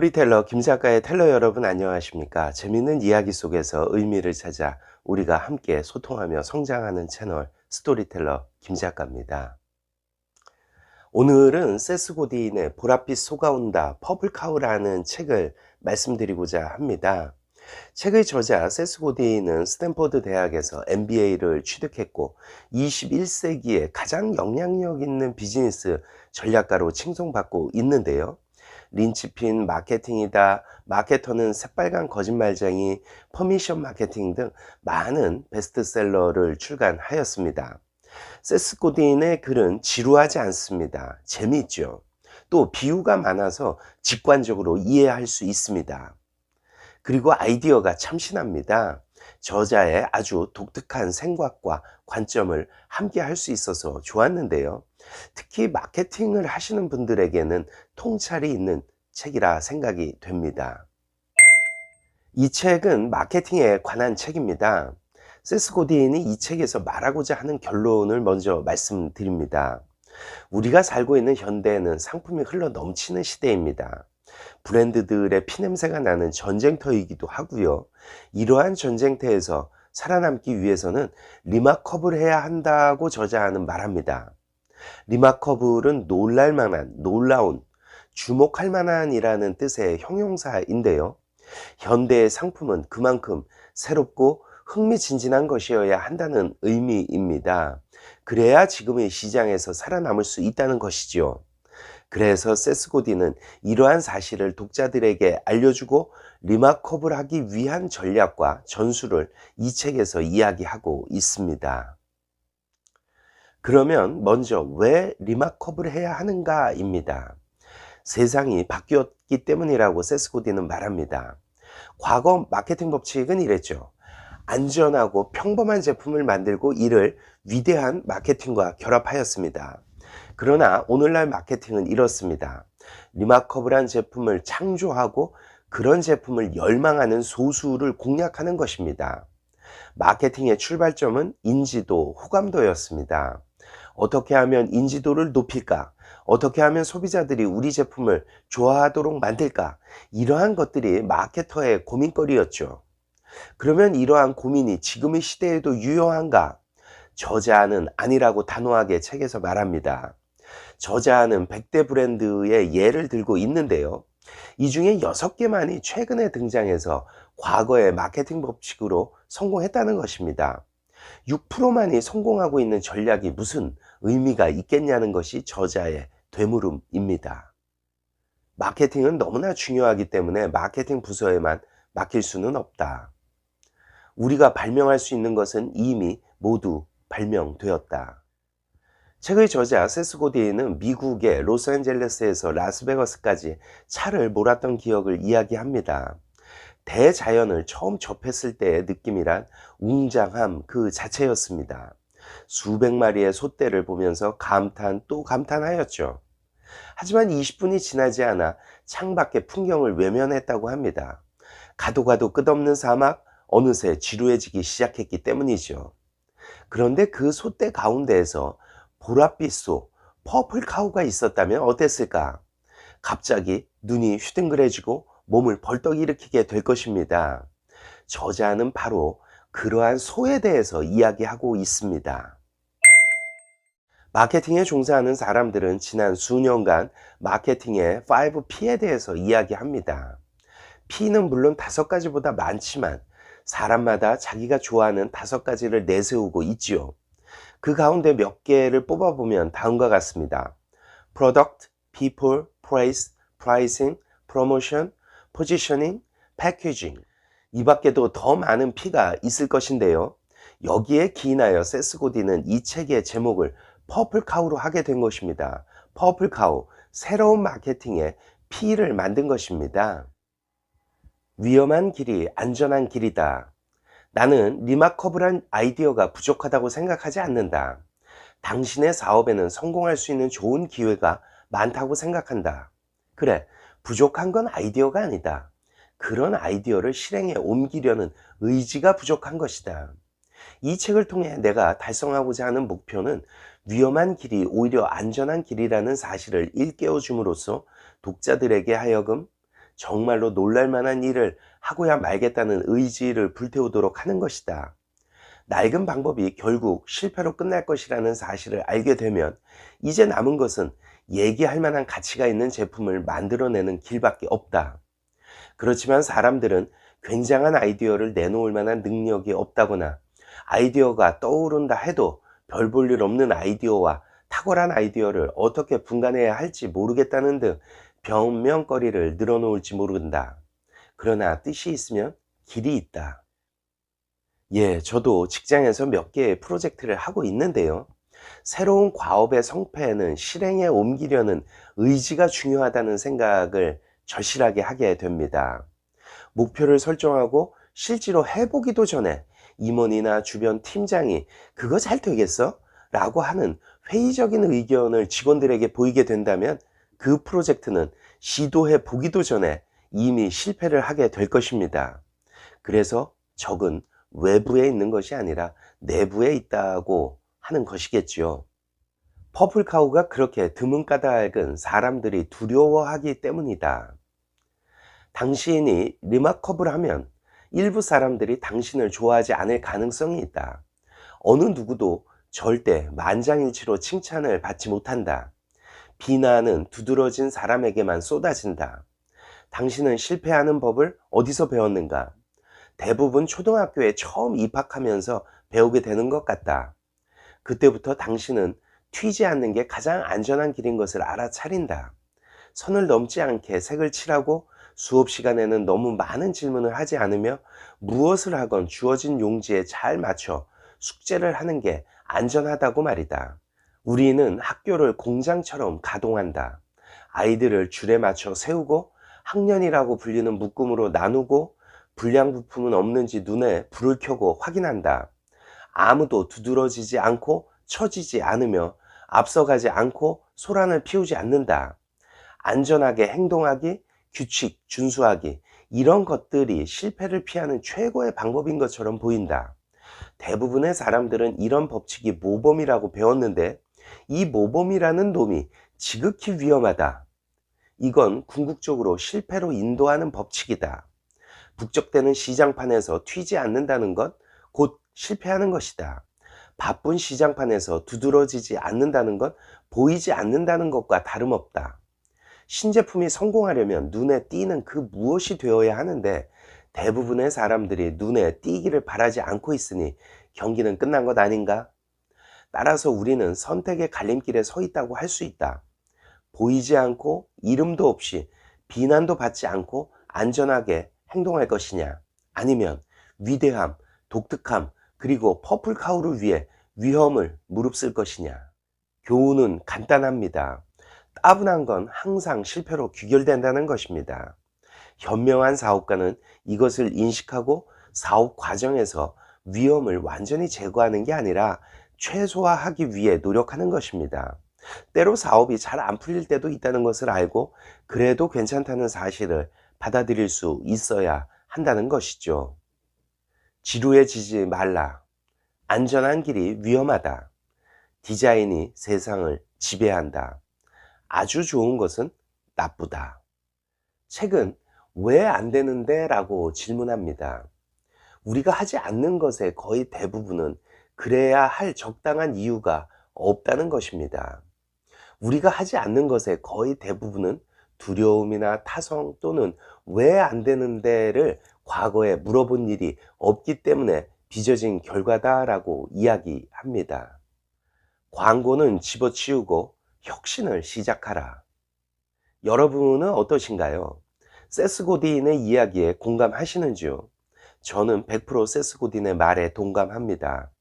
스토리텔러 김 작가의 텔러 여러분 안녕하십니까? 재밌는 이야기 속에서 의미를 찾아 우리가 함께 소통하며 성장하는 채널 스토리텔러 김 작가입니다. 오늘은 세스 고딘의 보랏빛 속아온다 퍼플카우라는 책을 말씀드리고자 합니다. 책의 저자 세스 고딘은 스탠퍼드 대학에서 MBA를 취득했고 21세기에 가장 영향력 있는 비즈니스 전략가로 칭송받고 있는데요. 린치핀 마케팅이다, 마케터는 새빨간 거짓말쟁이, 퍼미션 마케팅 등 많은 베스트셀러를 출간하였습니다. 세스 고딘의 글은 지루하지 않습니다. 재미있죠. 또 비유가 많아서 직관적으로 이해할 수 있습니다. 그리고 아이디어가 참신합니다. 저자의 아주 독특한 생각과 관점을 함께 할 수 있어서 좋았는데요. 특히 마케팅을 하시는 분들에게는 통찰이 있는 책이라 생각이 됩니다. 이 책은 마케팅에 관한 책입니다. 세스 고딘이 이 책에서 말하고자 하는 결론을 먼저 말씀드립니다. 우리가 살고 있는 현대에는 상품이 흘러 넘치는 시대입니다. 브랜드들의 피냄새가 나는 전쟁터이기도 하고요. 이러한 전쟁터에서 살아남기 위해서는 리마커블 해야 한다고 저자는 말합니다. 리마커블은 놀랄만한, 놀라운, 주목할 만한이라는 뜻의 형용사인데요. 현대의 상품은 그만큼 새롭고 흥미진진한 것이어야 한다는 의미입니다. 그래야 지금의 시장에서 살아남을 수 있다는 것이죠. 그래서 세스 고딘은 이러한 사실을 독자들에게 알려주고 리마커블하기 위한 전략과 전술을 이 책에서 이야기하고 있습니다. 그러면 먼저 왜 리마커블 해야 하는가입니다. 세상이 바뀌었기 때문이라고 세스 고딘은 말합니다. 과거 마케팅 법칙은 이랬죠. 안전하고 평범한 제품을 만들고 이를 위대한 마케팅과 결합하였습니다. 그러나 오늘날 마케팅은 이렇습니다. 리마커블한 제품을 창조하고 그런 제품을 열망하는 소수를 공략하는 것입니다. 마케팅의 출발점은 인지도, 호감도였습니다. 어떻게 하면 인지도를 높일까? 어떻게 하면 소비자들이 우리 제품을 좋아하도록 만들까? 이러한 것들이 마케터의 고민거리였죠. 그러면 이러한 고민이 지금의 시대에도 유효한가? 저자는 아니라고 단호하게 책에서 말합니다. 저자는 100대 브랜드의 예를 들고 있는데요. 이 중에 6개만이 최근에 등장해서 과거의 마케팅 법칙으로 성공했다는 것입니다. 6%만이 성공하고 있는 전략이 무슨 의미가 있겠냐는 것이 저자의 되물음입니다. 마케팅은 너무나 중요하기 때문에 마케팅 부서에만 맡길 수는 없다. 우리가 발명할 수 있는 것은 이미 모두 발명되었다. 책의 저자 세스 고딘은 미국의 로스앤젤레스에서 라스베가스까지 차를 몰았던 기억을 이야기합니다. 대자연을 처음 접했을 때의 느낌이란 웅장함 그 자체였습니다. 수백 마리의 솥대를 보면서 감탄 또 감탄하였죠. 하지만 20분이 지나지 않아 창밖의 풍경을 외면했다고 합니다. 가도 가도 끝없는 사막, 어느새 지루해지기 시작했기 때문이죠. 그런데 그 솥대 가운데에서 보랏빛 소, 퍼플카우가 있었다면 어땠을까? 갑자기 눈이 휘둥그레지고 몸을 벌떡 일으키게 될 것입니다. 저자는 바로 그러한 소에 대해서 이야기하고 있습니다. 마케팅에 종사하는 사람들은 지난 수년간 마케팅의 5P에 대해서 이야기합니다. P는 물론 5가지보다 많지만 사람마다 자기가 좋아하는 5가지를 내세우고 있지요. 그 가운데 몇 개를 뽑아보면 다음과 같습니다. Product, People, Price, Pricing, Promotion, Positioning, Packaging. 이 밖에도 더 많은 P가 있을 것인데요. 여기에 기인하여 세스 고딘은 이 책의 제목을 퍼플카우로 하게 된 것입니다. 퍼플카우, 새로운 마케팅의 P를 만든 것입니다. 위험한 길이 안전한 길이다. 나는 리마커블한 아이디어가 부족하다고 생각하지 않는다. 당신의 사업에는 성공할 수 있는 좋은 기회가 많다고 생각한다. 그래, 부족한 건 아이디어가 아니다. 그런 아이디어를 실행에 옮기려는 의지가 부족한 것이다. 이 책을 통해 내가 달성하고자 하는 목표는 위험한 길이 오히려 안전한 길이라는 사실을 일깨워 줌으로써 독자들에게 하여금 정말로 놀랄만한 일을 하고야 말겠다는 의지를 불태우도록 하는 것이다. 낡은 방법이 결국 실패로 끝날 것이라는 사실을 알게 되면 이제 남은 것은 얘기할 만한 가치가 있는 제품을 만들어내는 길밖에 없다. 그렇지만 사람들은 굉장한 아이디어를 내놓을 만한 능력이 없다거나 아이디어가 떠오른다 해도 별 볼 일 없는 아이디어와 탁월한 아이디어를 어떻게 분간해야 할지 모르겠다는 등 변명거리를 늘어놓을지 모른다. 그러나 뜻이 있으면 길이 있다. 저도 직장에서 몇 개의 프로젝트를 하고 있는데요. 새로운 과업의 성패에는 실행에 옮기려는 의지가 중요하다는 생각을 절실하게 하게 됩니다. 목표를 설정하고 실제로 해보기도 전에 임원이나 주변 팀장이 "그거 잘 되겠어?" 라고 하는 회의적인 의견을 직원들에게 보이게 된다면 그 프로젝트는 시도해 보기도 전에 이미 실패를 하게 될 것입니다. 그래서 적은 외부에 있는 것이 아니라 내부에 있다고 하는 것이겠죠. 퍼플카우가 그렇게 드문 까닭은 사람들이 두려워하기 때문이다. 당신이 리마커블 하면 일부 사람들이 당신을 좋아하지 않을 가능성이 있다. 어느 누구도 절대 만장일치로 칭찬을 받지 못한다. 비난은 두드러진 사람에게만 쏟아진다. 당신은 실패하는 법을 어디서 배웠는가? 대부분 초등학교에 처음 입학하면서 배우게 되는 것 같다. 그때부터 당신은 튀지 않는 게 가장 안전한 길인 것을 알아차린다. 선을 넘지 않게 색을 칠하고 수업 시간에는 너무 많은 질문을 하지 않으며 무엇을 하건 주어진 용지에 잘 맞춰 숙제를 하는 게 안전하다고 말이다. 우리는 학교를 공장처럼 가동한다. 아이들을 줄에 맞춰 세우고 학년이라고 불리는 묶음으로 나누고 불량 부품은 없는지 눈에 불을 켜고 확인한다. 아무도 두드러지지 않고 처지지 않으며 앞서가지 않고 소란을 피우지 않는다. 안전하게 행동하기, 규칙 준수하기, 이런 것들이 실패를 피하는 최고의 방법인 것처럼 보인다. 대부분의 사람들은 이런 법칙이 모범이라고 배웠는데 이 모범이라는 놈이 지극히 위험하다. 이건 궁극적으로 실패로 인도하는 법칙이다. 북적대는 시장판에서 튀지 않는다는 것, 곧 실패하는 것이다. 바쁜 시장판에서 두드러지지 않는다는 것, 보이지 않는다는 것과 다름없다. 신제품이 성공하려면 눈에 띄는 그 무엇이 되어야 하는데 대부분의 사람들이 눈에 띄기를 바라지 않고 있으니 경기는 끝난 것 아닌가? 따라서 우리는 선택의 갈림길에 서 있다고 할 수 있다. 보이지 않고 이름도 없이 비난도 받지 않고 안전하게 행동할 것이냐, 아니면 위대함, 독특함, 그리고 퍼플카우를 위해 위험을 무릅쓸 것이냐. 교훈은 간단합니다. 따분한 건 항상 실패로 귀결된다는 것입니다. 현명한 사업가는 이것을 인식하고 사업 과정에서 위험을 완전히 제거하는 게 아니라 최소화하기 위해 노력하는 것입니다. 때로 사업이 잘 안 풀릴 때도 있다는 것을 알고 그래도 괜찮다는 사실을 받아들일 수 있어야 한다는 것이죠. 지루해지지 말라. 안전한 길이 위험하다. 디자인이 세상을 지배한다. 아주 좋은 것은 나쁘다. 책은 "왜 안 되는데?" 라고 질문합니다. 우리가 하지 않는 것의 거의 대부분은 그래야 할 적당한 이유가 없다는 것입니다. 우리가 하지 않는 것의 거의 대부분은 두려움이나 타성 또는 "왜 안 되는데를 과거에 물어본 일이 없기 때문에 빚어진 결과다라고 이야기합니다. 광고는 집어치우고 혁신을 시작하라. 여러분은 어떠신가요? 세스 고딘의 이야기에 공감하시는지요? 저는 100% 세스 고딘의 말에 동감합니다.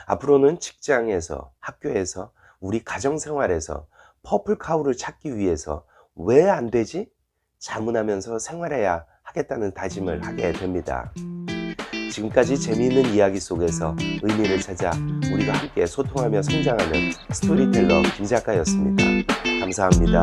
앞으로는 직장에서, 학교에서, 우리 가정생활에서 퍼플카우를 찾기 위해서 "왜 안 되지?" 자문하면서 생활해야 하겠다는 다짐을 하게 됩니다. 지금까지 재미있는 이야기 속에서 의미를 찾아 우리가 함께 소통하며 성장하는 스토리텔러 김 작가였습니다. 감사합니다.